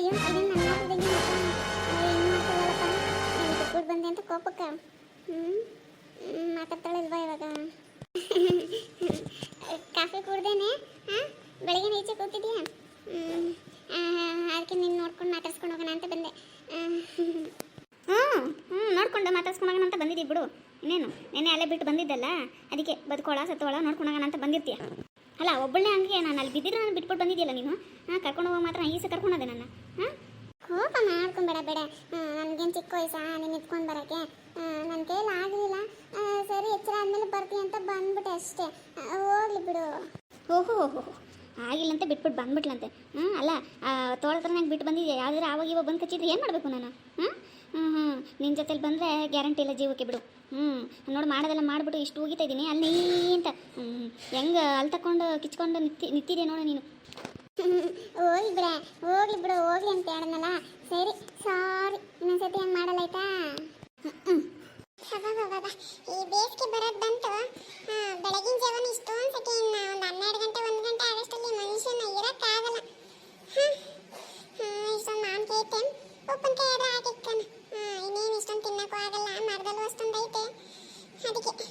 ಅಯ್ಯೋ ಇದೇನು ನನ್ನ ಮಾತಿದಂಗೆ ಏನು ಮಾಡ್ತಾಳಲ್ಲಪ್ಪ ಬಿಟ್ಬಿಟ್ಟು ಬಂದೆ ಅಂತ ಕೋಪಕ್ಕೆ ಮಾತಾಡ್ತಾಳಲ್ವಾ ಇವಾಗ ಕಾಫಿ ಕುಡ್ದೇನೆ ಹಾಂ ಬೆಳಗ್ಗೆ ಈಚೆ ಕೂತಿದ್ಯಾ ಅದಕ್ಕೆ ನೀನು ನೋಡ್ಕೊಂಡು ಮಾತಾಡ್ಸ್ಕೊಂಡು ಹೋಗೋಣ ಅಂತ ಬಂದೆ ನೋಡ್ಕೊಂಡು ಮಾತಾಡ್ಸ್ಕೊಂಡು ಹೋಗೋಣ ಅಂತ ಬಂದಿದ್ದೀವಿ ಬಿಡು ಇನ್ನೇನು ನೆನ್ನೆ ಅಲ್ಲೇ ಬಿಟ್ಟು ಬಂದಿದ್ದಲ್ಲ ಅದಕ್ಕೆ ಬದುಕೋಳ ಸತ್ತೋಳ ನೋಡ್ಕೊಂಡು ಹೋಗೋಣ ಅಂತ ಬಂದಿರ್ತೀಯ ಅಲ್ಲ ಒಬ್ಬಳೇ ಹಂಗೆ ನಾನು ಅಲ್ಲಿ ಬಿದ್ದಿದ್ರೆ ನಾನು ಬಿಟ್ಬಿಟ್ಟು ಬಂದಿದ್ದಿಲ್ಲ ನೀನು ಕರ್ಕೊಂಡು ಹೋಗೋ ಮಾತ್ರ ಈಸ ಕರ್ಕೊಂಡೋದೆ ನನ್ನ ಕೋಪ ಮಾಡ್ಕೊಂಬೇಡ ಬೇಡ ನನಗೇನು ಚಿಕ್ಕ ವಯಸ್ಸಾ ನೀನು ಎತ್ಕೊಂಡು ಬರೋಕ್ಕೆ ನನ್ನ ಕೈಯಲ್ಲಿ ಆಗಲಿಲ್ಲ ಸರಿ ಎಚ್ಚರ ಆದಮೇಲೆ ಬರ್ತೀನಿ ಅಂತ ಬಂದ್ಬಿಟ್ಟೆ ಅಷ್ಟೇ ಹೋಗ್ಲಿ ಬಿಡು ಓಹೋ ಆಗಿಲ್ಲಂತೆ ಬಿಟ್ಬಿಟ್ಟು ಬಂದ್ಬಿಟ್ಲಂತೆ ಅಲ್ಲ ತೋಳತ್ರ ನಂಗೆ ಬಿಟ್ಟು ಬಂದಿದ್ದೆ ಯಾವ್ದಾರು ಆವಾಗ ಇವಾಗ ಬಂದು ಕಚ್ಚಿದ್ರೆ ಏನು ಮಾಡಬೇಕು ನಾನು ನಿನ್ನ ಜೊತೆಲಿ ಬಂದರೆ ಗ್ಯಾರಂಟಿ ಇಲ್ಲ ಜೀವಕ್ಕೆ ಬಿಡು ನೋಡಿ ಮಾಡೋದೆಲ್ಲ ಮಾಡಿಬಿಟ್ಟು ಇಷ್ಟು ಹೋಗಿತಾ ಇದ್ದೀನಿ ಅಲ್ಲಿ ಅಂತ ಹೆಂಗೆ ಅಲ್ಲಿ ತಗೊಂಡು ಕಿಚ್ಕೊಂಡು ನಿಂತಿದೆ ನೋಡು ನೀನು ಹೋಗ್ಲಿ ಬಿಡು ಹೋಗ್ಲಿ ಅಂತ ಹೇಳನಲ್ಲ ಸರಿ ಸಾರಿ ಇನ್ನೊಂದ್ಸತಿ ಹಂಗೆ ಮಾಡಲ್ಲ ಆಯ್ತಾ ಈ ಬೇಸಿಗೆ ಬರೋದು ಬಂತು ಬೆಳಗಿನ ಜಾವನ ಇಷ್ಟೊಂದು ಸತಿ ಒಂದು 12 ಗಂಟೆ 1 ಗಂಟೆ ಆಗಷ್ಟಲ್ಲಿ ಮನುಷ್ಯನ ಇರೋಕ್ಕಾಗಲ್ಲ ಇಷ್ಟೊಂದು ಮಾವಿನಕಾಯಿ ಐತೆ ಉಪ್ಪಿನಕಾಯಿ ಆದ್ರೆ ಹಾಕಿಕ್ತಾನೆ ಇನ್ನೇನು ಇಷ್ಟೊಂದು ತಿನ್ನಕ್ಕೂ ಆಗಲ್ಲ ಮರದಲ್ಲೂ ಅಷ್ಟೊಂದು ಐತೆ ಅದಕ್ಕೆ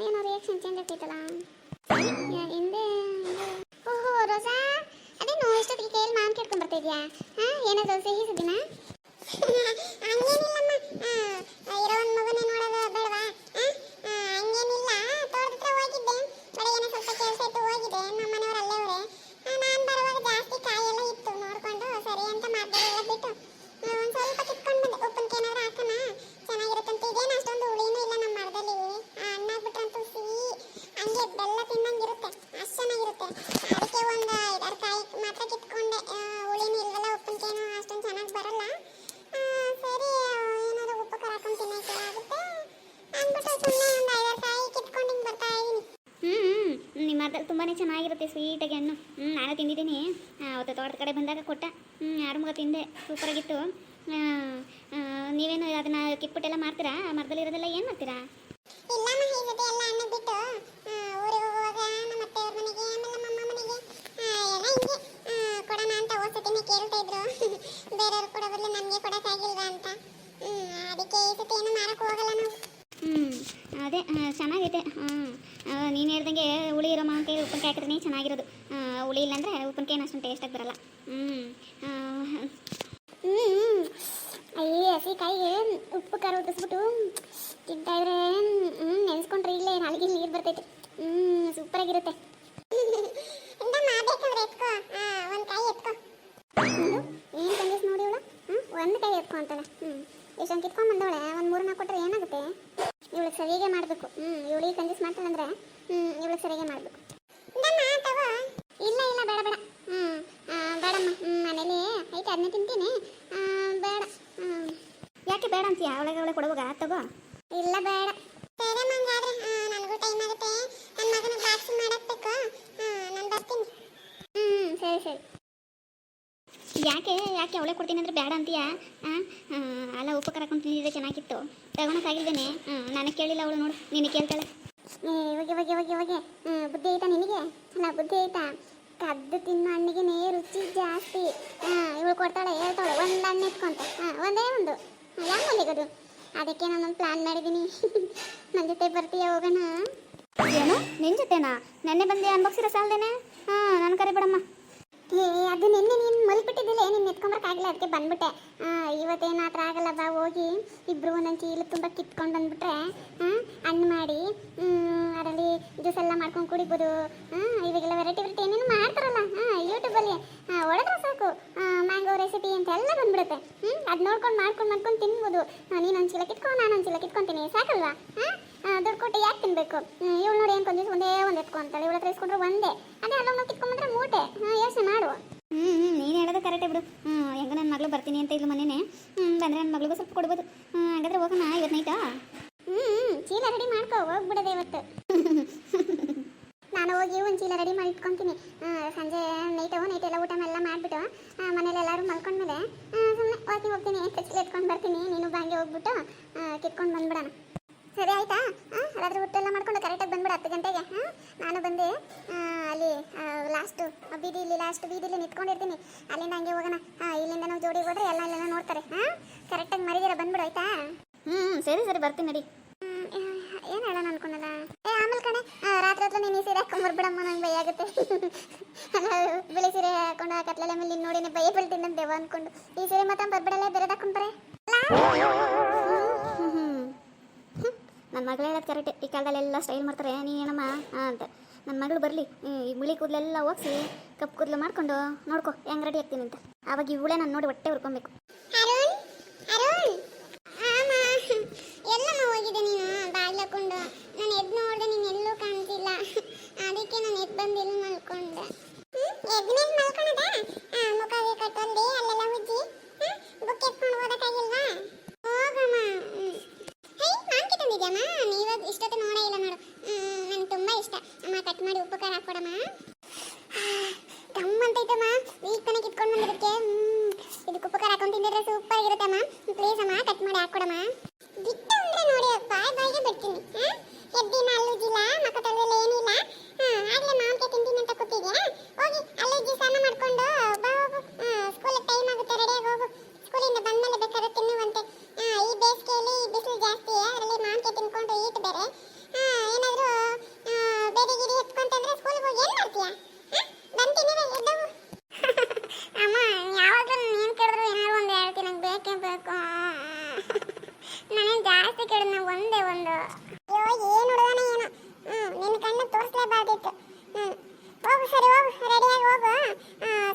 ಏನೋ ರಿಯಾಕ್ಷನ್ ಚೇಂಜ್ ಆಗ್ತೈತಲ್ಲ ಹಿಂದೆ ಓಹೋ ರೋಸಾ ಅದೇನು ಇಷ್ಟೊತ್ತಿಗೆ ಕೈಯಲ್ಲಿ ಮಾವಿನ ಕೇಳ್ಕೊಂಡು ಬರ್ತಾ ಇದೆಯಾ ಏನಾದ್ರು ಸಿಹಿ ಸುದ್ದಿನ ಹಂಗೇನಿಲ್ಲಮ್ಮ ಇರೋ ಒಂದು ಮಗುನೇ ನೋಡೋದು ಬೇಡವಾ ಹಂಗೇನಿಲ್ಲ ತೋಟದ ಹತ್ರ ಹೋಗಿದ್ದೆ ಬೆಳಗ್ಗೆನೆ ಸ್ವಲ್ಪ ಕೆಲಸ ಇತ್ತು ಹೋಗಿದ್ದೆ ನಮ್ಮ ಮನೆಯವರು ಅಲ್ಲೇ ಅವರೇ ನಾನು ಬರುವಾಗ ಜಾಸ್ತಿ ಕಾಯೆಲ್ಲ ಇತ್ತು ನೋಡ್ಕೊಂಡು ಸರಿ ಅಂತ ಮಾತಾಡೆಲ್ಲ ಬಿಟ್ಟು ಒಂದು ಸ್ವಲ್ಪ ಕಿತ್ಕೊಂಡು ಬಂದೆ ಉಪ್ಪಿನಕಾಯಿ ಏನಾದ್ರು ಹಾಕೋಣ ಚೆನ್ನಾಗಿರುತ್ತಂತ ಇದೇನು ಅಷ್ಟೊಂದು ಹುಳಿನೂ ಇಲ್ಲ ನಮ್ಮ ಮರದಲ್ಲಿ ಅನ್ನ ಬಿಟ್ರಂತೂ ಸಿಹಿ ಹಂಗೆ ಬೆಲ್ಲ ತಿನ್ನಂಗಿರುತ್ತೆ ಅಷ್ಟು ಚೆನ್ನಾಗಿರುತ್ತೆ ಅದಕ್ಕೆ ಒಂದು 5-6 ಕಾಯಿ ಮಾತ್ರ ಕಿತ್ಕೊಂಡೆ ಹುಳಿನೂ ಇಲ್ವಲ್ಲ ಉಪ್ಪಿನಕಾಯಿನೂ ಅಷ್ಟೊಂದು ಚೆನ್ನಾಗಿ ಬರಲ್ಲ ಸರಿ ಏನಾದ್ರು ಉಪ್ಪು ಖಾರ ಹಾಕೊಂಡು ತಿನ್ನಕ್ಕೆ ಆಗುತ್ತೆ ಅಂದ್ಬಿಟ್ಟು ಸುಮ್ಮನೆ ಒಂದು 5-6 ಕಾಯಿ ಕಿತ್ಕೊಂಡು ಹಿಂಗೆ ಬರ್ತಾ ಇದ್ದೀನಿ ನಿಮ್ಮ ಮರದಲ್ಲಿ ತುಂಬಾ ಚೆನ್ನಾಗಿರುತ್ತೆ ಸ್ವೀಟಾಗಿ ಹಣ್ಣು ನಾನು ತಿಂದಿದ್ದೀನಿ ಅವತ್ತು ತೋಟದ ಕಡೆ ಬಂದಾಗ ಕೊಟ್ಟ ಆರುಮುಗ ತಿಂದೆ ಸೂಪರಾಗಿತ್ತು ನೀವೇನು ಅದನ್ನು ಕಿತ್ಬಿಟ್ಟೆಲ್ಲ ಮಾಡ್ತೀರಾ ಮರದಲ್ಲಿ ಇರೋದೆಲ್ಲ ಏನು ಮಾಡ್ತೀರಾ ಇಲ್ಲ ಈ ಜೊತೆ ಎಲ್ಲ ಹಣ್ಣು ಬಿಟ್ಟು ಊರಿಗೆ ಹೋಗುವಾಗ ನಮ್ಮ ಅತ್ತೆಯವ್ರ ಮನೆಗೆ ಆಮೇಲೆ ನಮ್ಮ ಅಮ್ಮ ಮನೆಗೆ ಎಲ್ಲ ಹಿಂಗೆ ಕೊಡೋಣ ಅಂತ ಓದ್ಸತಿನೇ ಕೇಳ್ತಾ ಇದ್ರು ಬೇರೆಯವ್ರು ಕೊಡೋ ಬದಲು ನಮಗೆ ಕೊಡೋಕ್ಕಾಗಿಲ್ವಾ ಅಂತ ಅದಕ್ಕೆ ಈ ಸತಿ ಏನು ಮಾರಕ್ಕೆ ಹೋಗಲ್ಲ ನಾವು ಅದೇ ಚೆನ್ನಾಗೈತೆ ನೀನು ಹೇಳ್ದಂಗೆ ಹುಳಿ ಇರೋ ಮಾವಿನಕಾಯಿ ಉಪ್ಪಿನಕಾಯಿ ಹಾಕಿದ್ರೆ ಚೆನ್ನಾಗಿರೋದು ಹುಳಿ ಇಲ್ಲಾಂದರೆ ಉಪ್ಪಿನಕಾಯಿನ ಅಷ್ಟೊಂದು ಟೇಸ್ಟಾಗಿ ಬರಲ್ಲ ಅಯ್ಯೇ ಹಸಿಕಾಯಿಗೆ ಉಪ್ಪು ಖಾರ ಉದಿಸ್ಬಿಟ್ಟು ತಿಂತಾ ಇದ್ರೆ ನೆನೆಸ್ಕೊಂಡ್ರೆ ಇಲ್ಲೇ ನಾಲ್ಗೆ ನೀರು ಬರ್ತೈತೆ ಸೂಪರಾಗಿರುತ್ತೆ ಒಂದು ಕಾಯಿ ಎತ್ಕೊ ಏನು ತಂದಿಸ್ ನೋಡಿ ಇವಳು ಒಂದು ಕಾಯಿ ಎತ್ಕೊ ಅಂತಾಳೆ ಎಷ್ಟೊಂದು ಕಿತ್ಕೊಂಡು ಬಂದವಳೆ ಒಂದು 3-4 ಕೊಟ್ಟರೆ ಏನಾಗುತ್ತೆ ಇವಳಿಗೆ ಸರಿಯಾಗೆ ಮಾಡಬೇಕು ಇವಳಿಗೆ ಕಂಜೂಸ್ ಮಾಡ್ತಾಳಂದ್ರೆ ಇವಳಿಗೆ ಸರಿಯಾಗೆ ಮಾಡಬೇಕು ಇಲ್ಲ ಇಲ್ಲ ಬೇಡ ಬೇಡ ಬೇಡಮ್ಮ ಮನೇಲಿ ಐತೆ ಅದನ್ನೇ ತಿಂತೀನಿ ಬೇಡ ಯಾಕೆ ಬೇಡ ಅಂತೀಯ ಅವಳೆ ಕೊಡುವಾಗ ತಗೋ ಇಲ್ಲ ಬೇಡ ನನಗೂ ಟೈಮ್ ಆಗುತ್ತೆ ನನ್ನ ಮಗನ ಬಾಕ್ಸ್ ಮಾಡಬೇಕು ನಾನು ಬರ್ತೀನಿ ಸರಿ ಸರಿ ಯಾಕೆ ಅವಳೆ ಕೊಡ್ತೀನಿ ಅಂದರೆ ಬೇಡ ಅಂತೀಯ ಅಲ್ಲ ಉಪ್ಪು ಖಾರ ಹಾಕೊಂಡು ತಿಂದಿದ್ರೆ ಚೆನ್ನಾಗಿತ್ತು ತಗೊಳಕ್ಕಾಗಿಲ್ದೇನೆ ನನಗೆ ಕೇಳಿಲ್ಲ ಅವಳು ನೋಡು ನಿನಗೆ ಕೇಳ್ತಾಳೆ ಇವಾಗ ಬುದ್ಧಿ ಐತಾ ನಿನಗೆ ಅಲ್ಲ ಬುದ್ಧಿ ಐತಾ ಕದ್ದು ತಿನ್ನೋ ಹಣ್ಣಿಗೆ ರುಚಿ ಜಾಸ್ತಿ ಇವಳು ಕೊಡ್ತಾಳೆ ಹೇಳ್ತಾಳೆ ಒಂದು ಹಣ್ಣು ಎತ್ಕೊಂತ ಒಂದೇ ಒಂದು ಯಾಕೆ ಮಲ್ಲಿಗದು ಅದಕ್ಕೆ ನಾನೊಂದು ಪ್ಲಾನ್ ಮಾಡಿದ್ದೀನಿ ನನ್ನ ಜೊತೆ ಬರ್ತೀಯ ಹೋಗೋಣ ಏನು ನಿನ್ನ ಜೊತೆನಾ ನೆನ್ನೆ ಬಂದೆ ಅನ್ಬಾಕ್ಸಿರೋ ಸಾಲ್ದೇನೆ ನನ್ನ ಕರೆ ಬಿಡಮ್ಮ ಅದು ನಿನ್ನೆ ನೀನು ಮಲ್ಬಿಟ್ಟಿದ್ದಿಲ್ಲ ನೀನು ಎತ್ಕೊಂಬರಕ್ಕಾಗಿಲ್ಲ ಅದಕ್ಕೆ ಬಂದ್ಬಿಟ್ಟೆ ಇವತ್ತೇನು ಆ ಥರ ಆಗಲ್ಲ ಬಾ ಹೋಗಿ ಇಬ್ಬರು ಒಂದೊಂದು ಚೀಲ ತುಂಬ ಕಿತ್ಕೊಂಡು ಬಂದ್ಬಿಟ್ರೆ ಹಣ್ಣು ಮಾಡಿ ಅದರಲ್ಲಿ ಜ್ಯೂಸ್ ಎಲ್ಲ ಮಾಡ್ಕೊಂಡು ಕುಡಿಬೋದು ಇವಾಗೆಲ್ಲ ವೆರೈಟಿ ಏನೇನು ಮಾಡ್ತಾರಲ್ಲ ಯೂಟ್ಯೂಬಲ್ಲಿ ಹೊಡೆದ್ರೆ ಸಾಕು ಮ್ಯಾಂಗೋ ರೆಸಿಪಿ ಅಂತ ಎಲ್ಲ ಬಂದ್ಬಿಡುತ್ತೆ ಅದು ನೋಡ್ಕೊಂಡು ಮಾಡ್ಕೊಂಡು ತಿನ್ಬೋದು ನೀನೊಂದು ಚೀಲ ಕಿತ್ಕೊ ನಾನೊಂದು ಚೀಲ ಕಿತ್ಕೊತೀನಿ ಸಾಕಲ್ವಾ ದುಡ್ಡು ಕೊಟ್ಟು ಯಾಕೆ ತಿನ್ಬೇಕು ಇವಳು ನೋಡಿ ಏನು ಕೊಂದಿಸ್ ಒಂದೇ ಒಂದು ಎತ್ಕೊ ಅಂತಾಳೆ ಇವಳ ಹತ್ರ ಇಸ್ಕೊಂಡ್ರೆ ಒಂದೇ ಅದೇ ಅಲ್ಲ ನಾವು ಕಿತ್ಕೊಂಡ್ರೆ ಮೂಟೆ ಯೋಚನೆ ಮಾಡು ನೀನು ಹೇಳೋದು ಕರೆಕ್ಟೇ ಬಿಡು ಹೆಂಗ ನನ್ನ ಮಗಳು ಬರ್ತೀನಿ ಅಂತ ಇದ್ಲು ಮನೇನೆ ಬಂದರೆ ನನ್ನ ಮಗಳಿಗೂ ಸ್ವಲ್ಪ ಕೊಡ್ಬೋದು ಹಾಗಾದ್ರೆ ಹೋಗೋಣ ಇವತ್ತು ನೈಟಾ ಚೀಲ ರೆಡಿ ಮಾಡ್ಕೋ ಹೋಗ್ಬಿಡೋದೆ ಇವತ್ತು ನಾನು ಹೋಗಿ ಒಂದು ಚೀಲ ರೆಡಿ ಮಾಡಿ ಇಟ್ಕೊತೀನಿ ಸಂಜೆ ನೈಟ್ ಎಲ್ಲ ಊಟ ಎಲ್ಲ ಮಾಡಿಬಿಟ್ಟು ಮನೇಲಿ ಎಲ್ಲರೂ ಮಲ್ಕೊಂಡ್ಮೇಲೆ ಸುಮ್ಮನೆ ಹೋಗ್ತೀನಿ ಚೀಲ ಎತ್ಕೊಂಡು ಬರ್ತೀನಿ ನೀನು ಬಾಂಗೆ ಹೋಗ್ಬಿಟ್ಟು ಕಿತ್ಕೊಂಡು ಬಂದ್ಬಿಡೋಣ ಸರಿ ಆಯ್ತಾ? ರಾತ್ರಿ ಊಟ ಎಲ್ಲ ಮಾಡ್ಕೊಂಡು ಕರೆಕ್ಟಾಗಿ ಬಂದ್ಬಿಡು 10 ಗಂಟೆಗೆ. ನಾನು ಬಂದೆ ಅಲ್ಲಿ ಲಾಸ್ಟ್ ಬೀದಿಲಿ ನಿಂತ್ಕೊಂಡಿರ್ತೀನಿ. ಅಲ್ಲಿಂದ ಹಂಗೆ ಹೋಗೋಣ. ಇಲ್ಲಿಂದ ನಾವು ಜೋಡಿ ಹೋದ್ರೆ ಎಲ್ಲ ನೋಡ್ತಾರೆ. ಕರೆಕ್ಟಾಗಿ ಮರಿದಿರ ಬಂದ್ಬಿಡು ಆಯ್ತಾ? ಸರಿ ಬರ್ತೀನಿ ನಡಿ. ಏನು ಹೇಳೋಣ ಅನ್ಕೊಂಡಲ್ಲ. ಆಮೇಲೆ ಕಣೆ ರಾತ್ರಿ ನೀನು ಸೀರೆ ಹಾಕೊಂಬರ್ಬಿಡಮ್ಮ, ನಂಗೆ ಭಯ ಆಗುತ್ತೆ. ಬಿಳಿ ಸೀರೆ ಹಾಕೊಂಡು ಕತ್ಲೆಲ್ಲ ಮೇಲೆ ನೋಡಿ ಭಯ ಬೀಳ್ತೀನಿ ದೇವ ಅಂದ್ಕೊಂಡು ಈ ಸೀರೆ ಮಾತ್ರ ಬರ್ಬಿಡಲ್ಲ, ಬೇರೆ ಹಾಕೊಂಡ್ಬರೆ. ನನ್ನ ಮಗಳು ಹೇಳೋದು ಕರೆಕ್ಟ್. ಈ ಕಾಲದಲ್ಲೆಲ್ಲ ಸ್ಟೈಲ್ ಮಾಡ್ತಾರೆ, ನೀನೇನಮ್ಮ ಅಂತ. ನನ್ನ ಮಗಳು ಬರಲಿ, ಈ ಬಿಳಿ ಕೂದಲೆಲ್ಲ ಹೋಗಿಸಿ ಕಪ್ಪು ಕೂದಲು ಮಾಡ್ಕೊಂಡು ನೋಡ್ಕೊ ಹೆಂಗೆ ರೆಡಿ ಆಗ್ತೀನಿ ಅಂತ. ಆವಾಗ ಇವಳೇ ನಾನು ನೋಡಿ ಹೊಟ್ಟೆ ಹುರ್ಕೊಬೇಕು. ಎಲ್ಲಮ್ಮ ಹೋಗಿದೆ ನೀನು ಬಾಗಿಲು ಹಾಕೊಂಡು? ನಾನು ಎದ್ದು ನೋಡಿದೆ, ನೀನು ಎಲ್ಲೂ ಕಾಣ್ತಿಲ್ಲ. ಅದಕ್ಕೆ ನಾನು ಎದ್ದು ಬಂದು ಇಲ್ಲಿ ಮಲ್ಕೊಂಡೆ. ಎದ್ದು ಮೇಲೆ ಮಲ್ಕೊಳದ? ಮುಖಗೆ ಕಟ್ಟಲ್ಲಿ ಅಲ್ಲೆಲ್ಲ ಉಜ್ಜಿ ಬುಕ್ ಎತ್ಕೊಂಡು ಓದಕ್ಕಾಗಿಲ್ವಾ? ಹೋಗಮ್ಮ. ಮಾಂಕಿ ತಂದಿದ್ಯಮ್ಮ? ನೀವಾಗ ಇಷ್ಟೊತ್ತು ನೋಡೇ ಇಲ್ಲ ನೋಡು. ನನಗೆ ತುಂಬ ಇಷ್ಟ. ಅಮ್ಮ ಕಟ್ ಮಾಡಿ ಉಪ್ಪು ಖಾರ ಹಾಕೊಡಮ್ಮ. ಗಮ್ಮಂತೈತಮ್ಮ. ಈಗ ತಾನೇ ಕಿತ್ಕೊಂಡು ಬಂದಿದ್ದಕ್ಕೆ ಇದಕ್ಕೆ ಉಪ್ಪು ಖಾರ ಹಾಕೊಂಡು ತಿಂದಿದ್ರೆ ಸೂಪರ್ ಆಗಿರುತ್ತಮ್ಮ. ಪ್ಲೀಸ್ ಅಮ್ಮ ಕಟ್ ಮಾಡಿ ಹಾಕೊಡಮ್ಮ. ಗಿಟ್ಟ ಅಂದ್ರೆ ನೋಡಿ ಬಾಯಿಗೆ ಬಿಡ್ತೀನಿ. ಎದ್ದಿನ ಅಲ್ಲುಜಿಲ್ಲ, ಮಕ್ಕ ತೊಳೆದಲ್ಲ ಏನಿಲ್ಲ. ಆಗ್ಲೇ ಮಾಂಕೆ ತಿಂತೀನಿ ಅಂತ ಕೂತಿದ್ಯಾ? ಹೋಗಿ ಅಲ್ಲುಜಿ ಸ್ನಾನ ಮಾಡ್ಕೊಂಡು ಬಾ ಹೋಗು. ಸ್ಕೂಲಿಗೆ ಟೈಮ್ ಆಗುತ್ತೆ, ರೆಡಿಯಾಗಿ ಹೋಗು. ಸ್ಕೂಲಿಂದ ಬಂದ್ಮೇಲೆ ಬೇಕಾದ್ರೆ ತಿನ್ನುವಂತೆ. ಈ ಬೇಸಿಗೆಯಲ್ಲಿ ಬಿಸಿಲು ಜಾಸ್ತಿ, ಅದರಲ್ಲಿ ಮಾಂಕೆ ತಿನ್ಕೊಂಡು ಈಟ್ ಬೇರೆ. ಏನಾದರೂ ಬೇರೆ ಗಿರಿ ಎತ್ಕೊಂತಂದ್ರೆ ಸ್ಕೂಲಿಗೆ ಹೋಗಿ ಏನು ಮಾಡ್ತೀಯಾ? ಬಂತೀನಿ ಎದ್ದವು. ಅಮ್ಮ ಯಾವಾಗಲೂ ನೀನು ಕೇಳಿದ್ರು ಏನಾದ್ರು ಒಂದು ಹೇಳ್ತೀನಿ, ನಂಗೆ ಬೇಕೇ ಬೇಕು. ನಾನೇನು ಜಾಸ್ತಿ ಕೇಳಿದ್ನ ಒಂದೇ ಒಂದು. ಅಯ್ಯೋ ಏನು ಹುಡುಗನ ಏನು, ನಿನ್ನ ಕಣ್ಣು ತೋರಿಸ್ಲೇಬಾರ್ದಿತ್ತು. ಹೋಗು, ಸರಿ ಹೋಗು, ರೆಡಿಯಾಗಿ ಹೋಗು.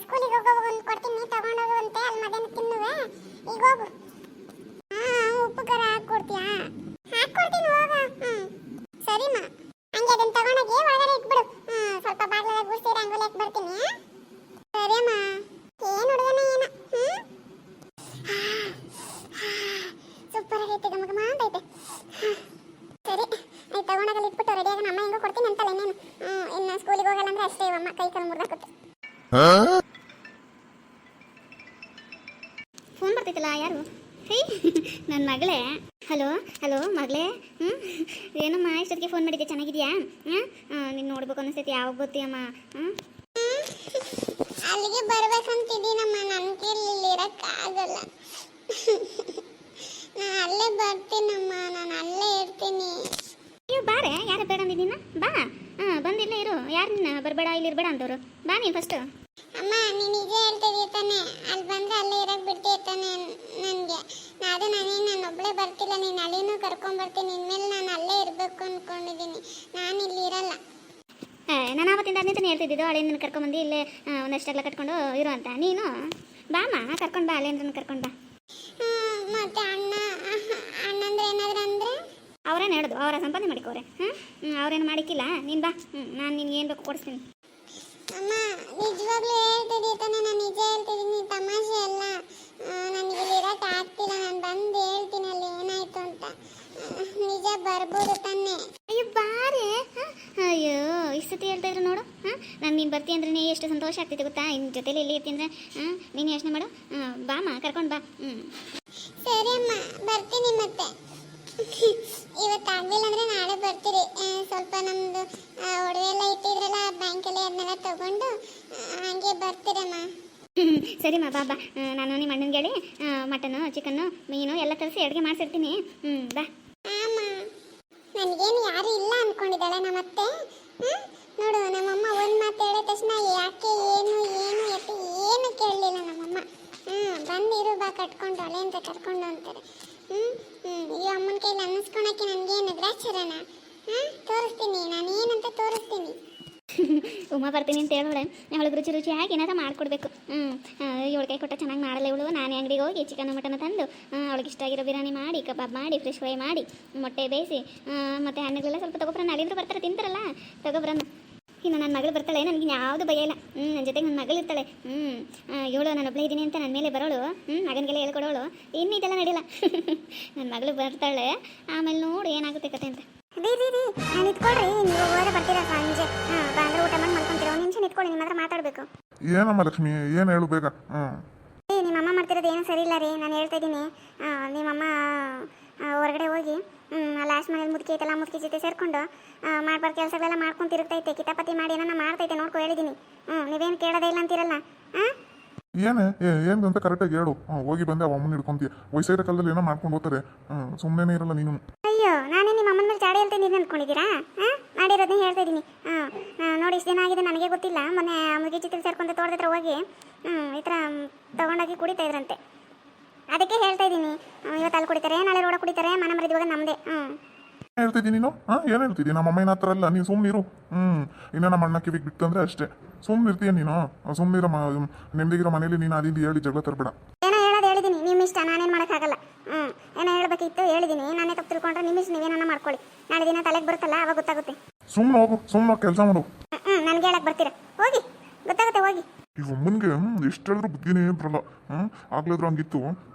ಸ್ಕೂಲಿಗೆ ಹೋಗೋ ಒಂದು ಕೊಡ್ತೀನಿ, ತಗೊಂಡೋಗುವಂತೆ. ಅಲ್ಲಿ ಮಧ್ಯಾಹ್ನ ತಿನ್ನುವೆ. ಈಗ ಹೋಗು. ಉಪ್ಪು ಖಾರ ಹಾಕ್ಕೊಡ್ತೀಯಾ? ಹಾಕ್ಕೊಡ್ತೀನಿ ಹೋಗ. ಸರಿಮ್ಮ. ಹಂಗೆ ಅದನ್ನು ತಗೊಂಡೋಗಿ ಒಳಗಡೆ ಇಟ್ಬಿಡು. ಸ್ವಲ್ಪ ಬಾಗಿಲಾಗ ಗುಡಿಸಿ ರಂಗೋಲಿ ಹಾಕಿ ಬರ್ತೀನಿ. ಸರಿಯಮ್ಮ. ಏನು ಹುಡುಗನ ಏನು ಸೂಪರ್ ಆಗೈತೆ, ಗಮ ಅಂತೈತೆ. ಸರಿ ಅದು ತಗೊಂಡಾಗಲ್ಲಿ ಇಟ್ಬಿಟ್ಟು ರೆಡಿಯಾಗಿ ಅಮ್ಮ ಹೆಂಗೋ ಕೊಡ್ತೀನಿ ಅಂತಲ್ಲ ಇನ್ನೇನು. ಇನ್ನು ಸ್ಕೂಲಿಗೆ ಹೋಗಲ್ಲ ಅಂದ್ರೆ ಅಷ್ಟೇ ಅಮ್ಮ ಕೈ ಕಾಲು ಮುರಿದಾಕುತ್ತೆ. ಫೋನ್ ಬರ್ತೈತಲ್ಲ, ಯಾರು? ಹೇ ನನ್ನ ಮಗಳೇ. ಹಲೋ ಮಗಳೇ. ಏನಮ್ಮ ಇಷ್ಟೊತ್ತಿಗೆ ಫೋನ್ ಮಾಡಿದ್ದೆ? ಚೆನ್ನಾಗಿದ್ಯಾ? ನೀನು ನೋಡ್ಬೇಕು ಅನಿಸ್ತೈತಿ, ಯಾವಾಗ ಬರ್ತೀಯಮ್ಮ? ಅಲ್ಲಿಗೆ ಬರ್ಬೇಕಂತಿದ್ದೀನಮ್ಮ. ನನ್ನ ಕೈಲಿ ಇರೋಕ್ಕಾಗಲ್ಲ. ನಾನು ಅಲ್ಲೇ ಬರ್ತೀನಮ್ಮ, ನಾನು ಅಲ್ಲೇ ಇರ್ತೀನಿ. ಅಯ್ಯೋ ಬಾರೆ, ಯಾರು ಬೇಡ ಅಂದಿದ್ದೀನ? ಬಾ. ಬಂದಿಲ್ಲೇ ಇರು. ಯಾರು ನಿನ್ನ ಬರಬೇಡ ಇಲ್ಲಿ ಇರಬೇಡ ಅಂತವ್ರು? ಬಾ ನೀನು ಫಸ್ಟ್. ಅಮ್ಮ ನೀನು ನಿಜ ಹೇಳ್ತಿದ್ದೀಯ ತಾನೆ? ಅಲ್ಲಿ ಬಂದರೆ ಅಲ್ಲೇ ಇರೋಕ್ಕೆ ಬಿಡ್ತೀಯ ತಾನೆ ನನಗೆ? ನಾನು ಒಬ್ಬಳೇ ಬರ್ತಿಲ್ಲ, ನೀನು ಅಲ್ಲಿನೂ ಕರ್ಕೊಂಬರ್ತೀನಿ. ಇನ್ಮೇಲೆ ನಾನು ಅಲ್ಲೇ ಇರಬೇಕು ಅಂದ್ಕೊಂಡಿದ್ದೀನಿ. ನಾನು ಇಲ್ಲಿ ಇರಲ್ಲ. ನಾನು ಆವತ್ತಿಂದ ಅದನ್ನೇ ಹೇಳ್ತಿದ್ದಿದ್ದು, ಹಳೆ ನಿನ್ನ ಕರ್ಕೊಂಬಂದು ಇಲ್ಲೇ ಒಂದಷ್ಟೆಲ್ಲ ಕಟ್ಕೊಂಡು ಇರು ಅಂತ. ನೀನು ಬಾಮ್ಮ, ಕರ್ಕೊಂಡು ಬಾ, ಅಲ್ಲೇಂದ್ರ ಕರ್ಕೊಂಡು ಬಾ. ಮತ್ತೆ ಅಣ್ಣಂದ್ರೆ ಏನಾದ್ರು ಅಂದರೆ ಅವ್ರೇನು ಹೇಳೋದು, ಅವರ ಸಂಪಾದನೆ ಮಾಡಿಕೋರೆ. ಅವ್ರೇನು ಮಾಡಿಕ್ಕಿಲ್ಲ. ನೀನು ಬಾ, ನಾನು ನಿನ್ಗೆ ಏನು ಬೇಕು ಕೊಡಿಸ್ತೀನಿ. ಅಮ್ಮ ನಿಜವಾಗ್ಲೂ ಹೇಳ್ತಿದ್ದೀಯ ತಾನೆ? ನಾನು ನಿಜ ಹೇಳ್ತಿದ್ದೀನಿ, ತಮಾಷೆ ಅಲ್ಲ. ನನಗೆ ಇಲ್ಲಿ ಇರೋಕ್ಕೆ ಆಗ್ತಿಲ್ಲ. ನಾನು ಬಂದು ಹೇಳ್ತೀನಿ ಅಲ್ಲಿ ಏನಾಯ್ತು ಅಂತ. ನಿಜ ಬರ್ಬೋದು ತಾನೆ? ಅಯ್ಯೋ ಬಾರೆ. ಅಯ್ಯೋ ಇಷ್ಟೊತ್ತಿ ಹೇಳ್ತಾ ಇದ್ರು ನೋಡು. ನಾನು ನೀನು ಬರ್ತೀನಿ ಅಂದ್ರೆ ಎಷ್ಟು ಸಂತೋಷ ಆಗ್ತೈತೆ ಗೊತ್ತಾ? ಇನ್ನು ಜೊತೆಲಿ ಎಲ್ಲಿ ಇರ್ತೀನಿ ಅಂದರೆ ನೀನು ಯೋಚನೆ ಮಾಡು. ಬಾಮ್ಮ, ಕರ್ಕೊಂಡು ಬಾ. ಸರಿ ಅಮ್ಮ, ಬರ್ತೀನಿ. ಮತ್ತೆ ಇವತ್ತು ಆಗಲಿಲ್ಲ ಅಂದರೆ ನಾಳೆ ಬರ್ತೀರಿ. ಸ್ವಲ್ಪ ನಮ್ಮದು ಒಡವೆ ಎಲ್ಲ ಇಟ್ಟಿದ್ರಲ್ಲ ಬ್ಯಾಂಕಲ್ಲಿ, ಅದನ್ನೆಲ್ಲ ತಗೊಂಡು ಹಂಗೆ ಬರ್ತೀರಮ್ಮ. ಸರಿಮ್ಮ, ಬಾಬಾ. ನಾನು ನಿಮ್ಮ ಅಣ್ಣನಿಗೆ ಹೇಳಿ ಮಟನು, ಚಿಕನ್ನು, ಮೀನು ಎಲ್ಲ ತರಿಸಿ ಅಡುಗೆ ಮಾಡಿಸಿರ್ತೀನಿ. ಬಾ. ಅಮ್ಮ ನನಗೇನು ಯಾರು ಇಲ್ಲ ಅಂದ್ಕೊಂಡಿದ್ದಾಳೆ ನಮ್ಮತ್ತೆ. ನೋಡು, ನಮ್ಮಮ್ಮ ಒಂದು ಮಾತು ಹೇಳಿದ ತಕ್ಷಣ ಯಾಕೆ ಏನು ಕೇಳಲಿಲ್ಲ ನಮ್ಮಮ್ಮ. ಬಂದಿರು ಬಾ ಕಟ್ಕೊಂಡು, ಅಲೆ ಅಂತ ಕರ್ಕೊಂಡು ಅಂತಾರೆ. ಈ ಅಮ್ಮನ ಕೈಲಿ ಅನ್ನಿಸ್ಕೊಳಕ್ಕೆ ನನಗೇನು ಗ್ರಾಚಾರನ? ತೋರಿಸ್ತೀನಿ, ನಾನು ಏನಂತ ತೋರಿಸ್ತೀನಿ. ಉಮ್ಮ ಬರ್ತೀನಿ ಅಂತ ಹೇಳೋಳೆ. ಅವಳಿಗೆ ರುಚಿಯಾಗಿ ಏನಾರ ಮಾಡಿಕೊಡ್ಬೇಕು. ಇವಳು ಕೈ ಕೊಟ್ಟ ಚೆನ್ನಾಗಿ ಮಾಡಲ್ಲ ಇವಳು. ನಾನೇ ಅಂಗಡಿಗೆ ಹೋಗಿ ಚಿಕನ್ ಮಟನ್ ತಂದು ಅವಳಿಗೆ ಇಷ್ಟ ಆಗಿರೋ ಬಿರಿಯಾನಿ ಮಾಡಿ, ಕಬಾಬ್ ಮಾಡಿ, ಫ್ರೆಶ್ ಫ್ರೈ ಮಾಡಿ, ಮೊಟ್ಟೆ ಬೇಯಿಸಿ, ಮತ್ತು ಹಣ್ಣುಗಳೆಲ್ಲ ಸ್ವಲ್ಪ ತಗೊಬ್ರನ್ನ. ಅಲ್ಲಿಂದ್ರೂ ಬರ್ತಾರೆ, ತಿಂತಾರಲ್ಲ, ತಗೊಬ್ರನ್ನ. ಇನ್ನು ನನ್ನ ಮಗಳು ಬರ್ತಾಳೆ, ನನಗೆ ಯಾವುದು ಭಯ ಇಲ್ಲ. ನನ್ನ ಜೊತೆಗೆ ನನ್ನ ಮಗಳು ಇರ್ತಾಳೆ. ಇವಳು ನಾನು ಒಬ್ಬಳೇ ಇದ್ದೀನಿ ಅಂತ ನನ್ನ ಮೇಲೆ ಬರೋಳು. ಮಗನಿಗೆಲ್ಲ ಹೇಳ್ಕೊಡೋಳು. ಇನ್ನು ಇದೆಲ್ಲ ನಡಿಲ್ಲ. ನನ್ನ ಮಗಳು ಬರ್ತಾಳೆ, ಆಮೇಲೆ ನೋಡು ಏನಾಗುತ್ತೆ ಕತೆ ಅಂತ. ರೀ ನಾನು ಇಟ್ಕೊಳ್ರಿ, ನೀವು ಹೋದ್ರೆ ಬರ್ತೀರಾ ಸಂಜೆ? ಬಂದ್ರೆ ಊಟ ಮಾಡಿ ಮಾಡ್ಕೊಂತೀರಾ? ಒಂದು ನಿಮಿಷ ನಿಂತ್ಕೊಳ್ಳಿ, ನಿಮ್ಮ ಹತ್ರ ಮಾತಾಡಬೇಕು. ಏನಮ್ಮ ಲಕ್ಷ್ಮಿ, ಏನು ಹೇಳು ಬೇಗ. ನಿಮ್ಮಮ್ಮ ಮಾಡ್ತಿರೋದು ಏನೂ ಸರಿ ಇಲ್ಲ ರೀ. ನಾನು ಹೇಳ್ತಾ ಇದ್ದೀನಿ, ನಿಮ್ಮಮ್ಮ ಹೊರಗಡೆ ಹೋಗಿ ಲಾಸ್ಟ್ ಮನೇಲಿ ಮುದುಕಿ ಐತಲ್ಲ ಮುದುಕಿ ಜೊತೆ ಸೇರ್ಕೊಂಡು ಮಾಡ್ಬಾರ್ದು ಕೆಲಸಗಳೆಲ್ಲ ಮಾಡ್ಕೊಂಡು ತಿರುಗ್ತೈತೆ ಕಿತಾಪತಿ ಮಾಡಿ ಏನಾನ ಮಾಡ್ತೈತೆ ನೋಡ್ಕೊ ಹೇಳಿದ್ದೀನಿ. ನೀವೇನು ಕೇಳೋದೇ ಇಲ್ಲ ಅಂತೀರಲ್ಲ. ಹಾಂ ಏನು ಅಂತ ಕರೆಕ್ಟಾಗಿ ಹೇಳು. ಹೋಗಿ ಬಂದೆ ಅವ ಅಮ್ಮನ ಹಿಡ್ಕೊಂತೀಯ. ವಯಸ್ಸಾಗಿರೋ ಕಾಲದಲ್ಲಿ ಏನೋ ಮಾಡ್ಕೊಂಡು ಹೋಗ್ತಾರೆ. ಸುಮ್ಮನೆ ಇರಲ್ಲ ನೀನು. ಅಯ್ಯೋ ನಾನೇ ನಿಮ್ಮ ಅಮ್ಮನ ಮೇಲೆ ಚಾಡಿ ಹೇಳ್ತೀನಿ ಅಂದ್ಕೊಂಡಿದ್ದೀರಾ? ಮಾಡಿರೋದನ್ನೇ ಹೇಳ್ತಾ ಇದ್ದೀನಿ. ನೋಡಿ ಇಷ್ಟು ದಿನ ಆಗಿದೆ ನನಗೆ ಗೊತ್ತಿಲ್ಲ. ಮೊನ್ನೆ ಮುಗಿ ಚಿತ್ರ ಸೇರ್ಕೊಂಡು ತೋಟದ ಹತ್ರ ಹೋಗಿ ಈ ಥರ ತೊಗೊಂಡೋಗಿ ಕುಡಿತಾ ಇದ್ರಂತೆ. ಅದಕ್ಕೆ ಹೇಳ್ತಾ ಇದ್ದೀನಿ. ಇವತ್ತು ಅಲ್ಲಿ ಕುಡಿತಾರೆ, ನಾಳೆ ರೋಡ ಕುಡಿತಾರೆ, ಮನೆ ಮರಿದುವಾಗ ನಮ್ಮದೇ. ಹೇಳ್ತಿದ್ದೀನಿ ನೀನು. ಏನು ಹೇಳ್ತಿದ್ದೀನಿ? ನಮ್ಮ ಅಮ್ಮ ಹತ್ರ ಅಲ್ಲ, ನೀನು ಸುಮ್ಮನಿರು. ಇನ್ನು ನಮ್ಮ ಅಣ್ಣ ಕಿವಿಗೆ ಬಿಟ್ಟಂದ್ರೆ ಅಷ್ಟೇ ಸುಮ್ಮನಿರ್ತೀಯ ನೀನು. ಸುಮ್ಮನಿರೋ ನೆಮ್ಮದಿಗಿರೋ ಮನೇಲಿ ನೀನು ಅದಿಂದ ಹೇಳಿ ಜಗಳ ತರಬೇಡ. ಏನೋ ಹೇಳೋದು ಹೇಳಿದ್ದೀನಿ, ನಿಮ್ಮ ಇಷ್ಟ, ನಾನೇನು ಮಾಡೋಕ್ಕಾಗಲ್ಲ. ಏನೋ ಹೇಳಬೇಕಿತ್ತು ಹೇಳಿದ್ದೀನಿ. ನಾನೇ ತಪ್ಪು ತಿಳ್ಕೊಂಡ್ರೆ ನಿಮ್ಮ ಇಷ್ಟ, ನೀವೇನ ಮಾಡ್ಕೊಳ್ಳಿ. ನಾಳೆ ದಿನ ತಲೆಗೆ ಬರುತ್ತಲ್ಲ ಅವಾಗ ಗೊತ್ತಾಗುತ್ತೆ. ಸುಮ್ಮನೆ ಹೋಗು, ಸುಮ್ಮನೆ ಕೆಲಸ ಮಾಡು. ನನಗೆ ಹೇಳಕ್ಕೆ ಬರ್ತೀರಾ? ಹೋಗಿ, ಗೊತ್ತಾಗುತ್ತೆ ಹೋಗಿ. ಈ ಅಮ್ಮನಿಗೆ ಎಷ್ಟು ಹೇಳಿದ್ರು ಬುದ್ಧಿನೇ ಬರಲ್ಲ. ಆಗ್ಲಾದ್ರು ಹಂಗಿತ್ತು.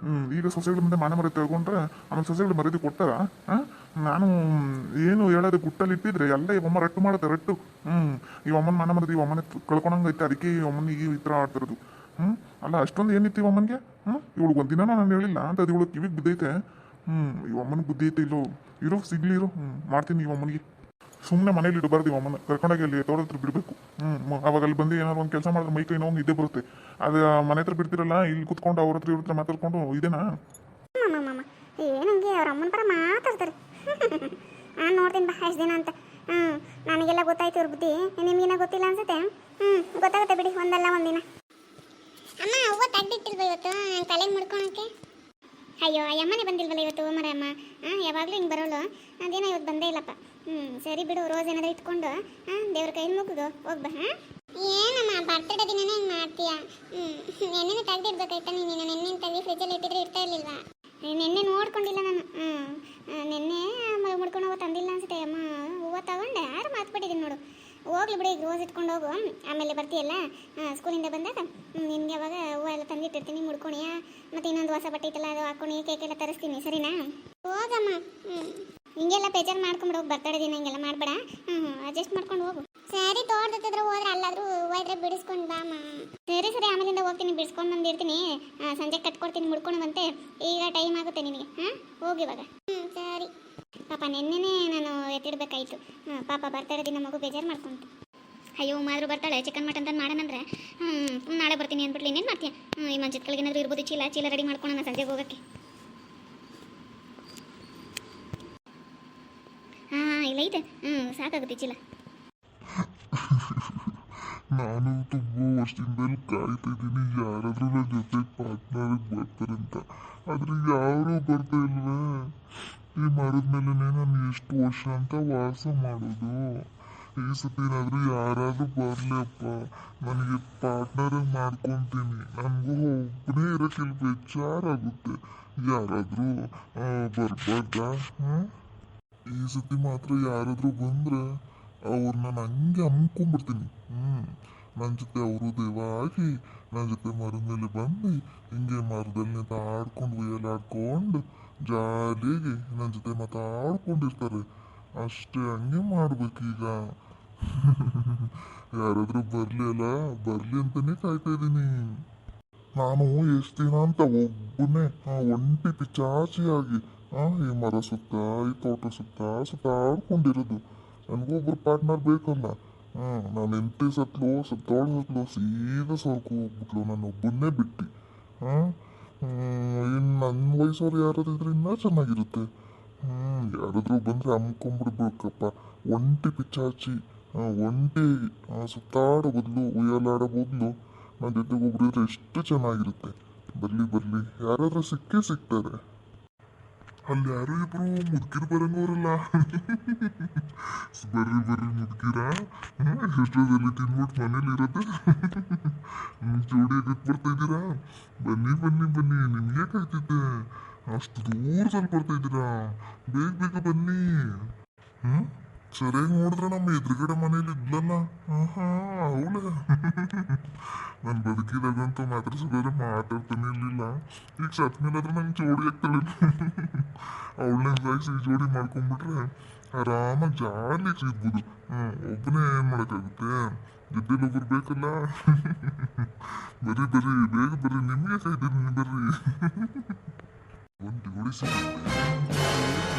ಈಗ ಸೊಸೆಗಳ ಮುಂದೆ ಮನೆ ಮರೆ ತಿಳ್ಕೊಂಡ್ರೆ ಆಮೇಲೆ ಸೊಸೆಗಳು ಮರ್ಯಾದೆ ಕೊಡ್ತಾರ? ನಾನು ಏನು ಹೇಳೋದು ಗುಟ್ಟಲ್ಲಿ ಇಟ್ಟಿದ್ರೆ ಎಲ್ಲ ಈ ಅಮ್ಮ ರಟ್ಟು ಮಾಡುತ್ತೆ ರಟ್ಟು. ಈ ಅಮ್ಮನ ಮನೆ ಮರದಿ ಈ ಅಮ್ಮನೆ ಕಳ್ಕೊಂಡಂಗೈತೆ. ಅದಕ್ಕೆ ಈ ಅಮ್ಮನಿಗೆ ಈ ಥರ ಆಡ್ತಿರೋದು. ಅಲ್ಲ ಅಷ್ಟೊಂದು ಏನಿತ್ತು ಈ ಅಮ್ಮನಿಗೆ? ಇವಳಿಗೆ ಒಂದಿನ ನಾನು ಹೇಳಿಲ್ಲ ಅಂತ ಅದು ಇವಳು ಕಿವಿಗೆ ಬಿದ್ದೈತೆ. ಈ ಅಮ್ಮನಿಗೆ ಬುದ್ಧಿ ಐತೆ ಇಲ್ಲೋ? ಇರೋ ಸಿಗ್ಲಿ ಇರೋ. ಮಾಡ್ತೀನಿ ಈ ಅಮ್ಮನಿಗೆ. ಸುಮ್ಮನೆ ಮನೇಲಿ ಇಡಬಾರ್ದು ಈ ಅಮ್ಮನ. ಕರ್ಕೊಂಡೋಗಿ ಅಲ್ಲಿ ತೋಟ ಹತ್ರ ಬಿಡಬೇಕು. ಅವಾಗ ಅಲ್ಲಿ ಬಂದು ಏನಾದ್ರು ಒಂದು ಕೆಲಸ ಮಾಡಿದ್ರೆ ಮೈ ಕೈ ನೋವು ಇದ್ದೇ ಬರುತ್ತೆ. ಅದು ಮನೆ ಹತ್ರ ಬಿಡ್ತಿರಲ್ಲ, ಇಲ್ಲಿ ಕುತ್ಕೊಂಡು ಅವ್ರ ಹತ್ರ ಇವ್ರ ಹತ್ರ ಮಾತಾಡ್ಕೊಂಡು ಇದೇನಾ? ಏನಂಗೆ ಅವ್ರ ಅಮ್ಮನ ಪರ ಮಾತಾಡ್ತಾರೆ. ನಾನು ನೋಡ್ತೀನಿ ಬಾ ಎಷ್ಟು ದಿನ ಅಂತ. ನನಗೆಲ್ಲ ಗೊತ್ತಾಯ್ತು ಇವ್ರ ಬುದ್ಧಿ. ನಿಮಗಿನ್ನ ಗೊತ್ತಿಲ್ಲ ಅನ್ಸುತ್ತೆ. ಗೊತ್ತಾಗುತ್ತೆ ಬಿಡಿ ಒಂದಲ್ಲ ಒಂದಿನ. ಅಮ್ಮ ಹೂವು ತೆಗ್ದಿಟ್ಟಿಲ್ವ ಇವತ್ತು ತಲೆಗೆ ಮುಡ್ಕೊಳಕ್ಕೆ? ಅಯ್ಯೋ ಅಮ್ಮನೇ ಬಂದಿಲ್ವಲ್ಲ ಇವತ್ತು ಮರಮ್ಮ. ಯಾವಾಗಲೂ ಹಿಂಗೆ ಬರೋಳು. ಅದೇನೋ ಇವತ್ತು ಬಂದೇ ಇಲ್ಲಪ್ಪ. ಸರಿ ಬಿಡು, ರೋಸ್ ಏನಾದ್ರು ಇಟ್ಕೊಂಡು ದೇವ್ರ ಕೈಲಿ ಮುಗಿದು ಹೋಗ್ಬಾ. ಏನಮ್ಮ ಬರ್ತಡೇ ದಿನನೇ ಹಿಂಗೆ ಮಾಡ್ತೀಯಾ? ನೆನ್ನೆ ತೆಗ್ದಿಡ್ಬೇಕಾಯ್ತಾ ನೀನು? ನೆನ್ನೆ ತೆಗಿ ಫ್ರಿಜ್ಜಲ್ಲಿ ಇಟ್ಟಿದ್ರೆ ಇರ್ತಾ ಇರ್ಲಿಲ್ವಾ? ನೆನ್ನೆ ನೋಡ್ಕೊಂಡಿಲ್ಲ ನಾನು. ನೆನ್ನೆ ಮುಡ್ಕೊಂಡು ಹೋಗೋ ತಂದಿಲ್ಲ ಅನ್ಸುತ್ತೆ ಅಮ್ಮ. ಹೂವು ತಗೊಂಡೆ ಯಾರು ಮಾತ್ಬಿಟ್ಟಿದ್ದೀನಿ ನೋಡು. ಹೋಗ್ಲಿ ಬಿಡಿ, ಈಗ ರೋಸ್ ಇಟ್ಕೊಂಡು ಹೋಗು. ಆಮೇಲೆ ಬರ್ತೀಯಲ್ಲ ಸ್ಕೂಲಿಂದ ಬಂದಾಗ ನಿನಗೆ ಅವಾಗ ಹೂವು ಎಲ್ಲ ತಂದಿಟ್ಟಿರ್ತೀನಿ ಮುಡ್ಕೊಣಿಯಾ. ಮತ್ತು ಇನ್ನೊಂದು ಹೊಸ ಬಟ್ಟೆ ಐತಲ್ಲ ಅದು ಹಾಕೊಂಡು ಕೇಕ್ ಎಲ್ಲ ತರಿಸ್ತೀನಿ. ಸರಿನಾ? ಹೋಗಮ್ಮ. ಹಿಂಗೆಲ್ಲ ಬೇಜಾರು ಮಾಡ್ಕೊಂಬಿಡು. ಬರ್ತಡೇ ದಿನ ಹಿಂಗೆಲ್ಲ ಮಾಡಬೇಡ. ಅಡ್ಜಸ್ಟ್ ಮಾಡ್ಕೊಂಡು ಹೋಗು. ಸರಿ, ತೋಟದತ್ರ ಹೋದ್ರೆ ಅಲ್ಲಾದರೂ ಹೂವು ಇದ್ರೆ ಬಿಡಿಸ್ಕೊಂಡು ಬಾಮ್ಮ. ಸರಿ ಸರಿ, ಆಮೇಲಿಂದ ಹೋಗ್ತೀನಿ, ಬಿಡಿಸ್ಕೊಂಡು ಬಂದಿರ್ತೀನಿ. ಸಂಜೆ ಕಟ್ಕೊಡ್ತೀನಿ ಮುಡ್ಕೊಂಡು ಬಂತೆ. ಈಗ ಟೈಮ್ ಆಗುತ್ತೆ ನಿನಗೆ. ಹೋಗಿ ಇವಾಗ. ಸರಿ. ಪಾಪ ನೆನ್ನೆನೇ ನಾನು ಎತ್ತಿಡ್ಬೇಕಾಯ್ತು. ಪಾಪ ಬರ್ತಡೇ ದಿನ ಮಗು ಬೇಜಾರು ಮಾಡ್ಕೊಂತು. ಅಯ್ಯೋ ಮಾದ್ರು ಬರ್ತಾಳೆ ಚಿಕನ್ ಮಟನ್ ತಂದು ಮಾಡೋಣಂದ್ರೆ ನಾಳೆ ಬರ್ತೀನಿ ಅಂದ್ಬಿಟ್ಲಿ. ಇನ್ನೇನು ಮಾಡ್ತೀಯ? ಈ ಮಂಚದ ಏನಾದರೂ ಇರ್ಬೋದು. ಚೀಲ ರೆಡಿ ಮಾಡ್ಕೊಳ್ಳೋಣ ಸಂಜೆಗೆ ಹೋಗೋಕ್ಕೆ. ಇಲ್ಲ ಐತೆ. ಸಾಕಾಗುತ್ತೆ ಚೀಲ. ನಾನು ತುಂಬ ವರ್ಷದಿಂದಲೂ ಕಾಯ್ತಾ ಇದ್ದೀನಿ ಯಾರಾದರೂ ನನ್ನ ಜೊತೆ ಪಾರ್ಟ್ನರಿಗೆ ಬರ್ತಾರೆ ಅಂತ. ಆದರೆ ಯಾರೂ ಬರ್ತಾ ಇಲ್ವೇ? ಈ ಮರದ ಮೇಲೇ ನಾನು ಎಷ್ಟು ವರ್ಷ ಅಂತ ವಾಸ ಮಾಡೋದು. ಈ ಸತಿ ಏನಾದರೂ ಯಾರಾದರೂ ಬರಲಪ್ಪ, ನನಗೆ ಪಾರ್ಟ್ನರಾಗಿ ಮಾಡ್ಕೊತೀನಿ. ನನಗೂ ಒಬ್ಬನೇ ಇರೋಕ್ಕೆ ಇಲ್ಲಿ ಬೇಜಾರಾಗುತ್ತೆ. ಯಾರಾದರೂ ಬರ್ಬಾರ್ದಾ? ಈ ಸತಿ ಮಾತ್ರ ಯಾರಾದರೂ ಬಂದರೆ ಅವ್ರನ್ನ ನಾನು ಹಂಗೆ ಅಮ್ಕೊಂಡ್ಬಿಡ್ತೀನಿ. ನನ್ನ ಜೊತೆ ಅವರು ದೇವ ಆಗಿ ನನ್ನ ಜೊತೆ ಮರದ ಮೇಲೆ ಬಂದು ಹಿಂಗೆ ಮರದಲ್ಲಿ ಆಡ್ಕೊಂಡು ಉಯ್ಯಲಾಡ್ಕೊಂಡು ಜಾಲಿಯಾಗಿ ನನ್ನ ಜೊತೆ ಮಾತಾಡ್ಕೊಂಡಿರ್ತಾರೆ ಅಷ್ಟೇ. ಹಂಗೆ ಮಾಡ್ಬೇಕೀಗ. ಯಾರಾದರೂ ಬರಲಿ ಅಲ್ಲ, ಬರಲಿ ಅಂತಲೇ ಕಾಯ್ತಾ ಇದ್ದೀನಿ. ನಾನು ಎಷ್ಟು ದಿನ ಅಂತ ಒಬ್ಬನೇ ಒಂಟಿ ಪಿಚಾಚಿಯಾಗಿ ಈ ಮರ ಸುತ್ತ ಈ ತೋಟ ಸುತ್ತಾಡ್ಕೊಂಡಿರೋದು. ನನಗೊಬ್ಬರು ಪಾರ್ಟ್ನರ್ ಬೇಕಲ್ಲ. ನಾನು ಎಂಟಿ ಸತ್ತೋಳು ಸೀದಾ ಸರ್ಕು ಹೋಗ್ಬಿಟ್ಲು. ನಾನು ಒಬ್ಬನ್ನೇ ಬಿಟ್ಟು. ಇನ್ನು ನನ್ನ ವಯಸ್ಸವ್ರು ಯಾರಾದ್ರೂ ಇದ್ರೆ ಇನ್ನೂ ಚೆನ್ನಾಗಿರುತ್ತೆ. ಯಾರಾದರೂ ಬಂದರೆ ಅಮ್ಕೊಂಬಿಡ್ಬೇಕಪ್ಪ. ಒಂಟಿ ಪಿಚಾಚಿ ಒಂಟಿ ಸುತ್ತಾಡೋ ಬದಲು ಉಯ್ಯಾಲಾಡೋ ಬದಲು ನನ್ನ ಜೊತೆಗೆ ಒಬ್ಬರಿದ್ರೆ ಎಷ್ಟು ಚೆನ್ನಾಗಿರುತ್ತೆ. ಬರಲಿ ಯಾರಾದರೂ ಸಿಗ್ತಾರೆ. ಅಲ್ಲಿ ಯಾರು ಇಬ್ರು ಮುದುಕಿರು ಬರಂಗವ್ರಲ್ಲ. ಬರ್ರಿ ಮುದುಕಿರ. ಎಷ್ಟೊತ್ತಲ್ಲಿ ತಿನ್ಬಿಟ್ಟು ಮನೇಲಿ ಇರೋದು. ಜೋಡಿ ಆಗಕ್ಕೆ ಬರ್ತಾ ಇದ್ದೀರಾ? ಬನ್ನಿ ನಿಮಗೆ ಕಾಯ್ತಿದ್ದೆ. ಅಷ್ಟು ದೂರ ಸ್ವಲ್ಪ ಬರ್ತಾ ಇದ್ದೀರಾ? ಬೇಗ ಬನ್ನಿ. ಸರಿಯಾಗಿ ನೋಡಿದ್ರೆ ನಮ್ಮ ಎದುರುಗಡೆ ಮನೇಲಿ ಇದ್ಲಲ್ಲ. ಅವಳೆ. ನಾನು ಬದುಕಿದಾಗಂತೂ ಮಾತಾಡ್ಸಿದ್ರೆ ಮಾತಾಡ್ತಾನೆ ಇರಲಿಲ್ಲ. ಈಗ ಸತ್ ಮೇಲಾದ್ರೆ ನಂಗೆ ಜೋಡಿ ಆಗ್ತಾಳೆ. ಅವಳನ್ನ ಸಾಯಿಸಿ ಜೋಡಿ ಮಾಡ್ಕೊಂಡ್ಬಿಟ್ರೆ ಆರಾಮಾಗಿ ಜಾಲಿಯಾಗಿ ಸಿಗ್ಬೋದು. ಒಬ್ಬನೇ ಏನು ಮಾಡೋಕ್ಕಾಗುತ್ತೆ? ಗೆದ್ದಲ್ಲಿ ಒಬ್ರು ಬೇಕಲ್ಲ. ಬೇಗ ಬರ್ರಿ, ನಿಮಗೆ ಕಾಯ್ತೀನಿ. ಬರ್ರಿ. ಒಂದು ಜೋಡಿ ಸಿಗುತ್ತೆ.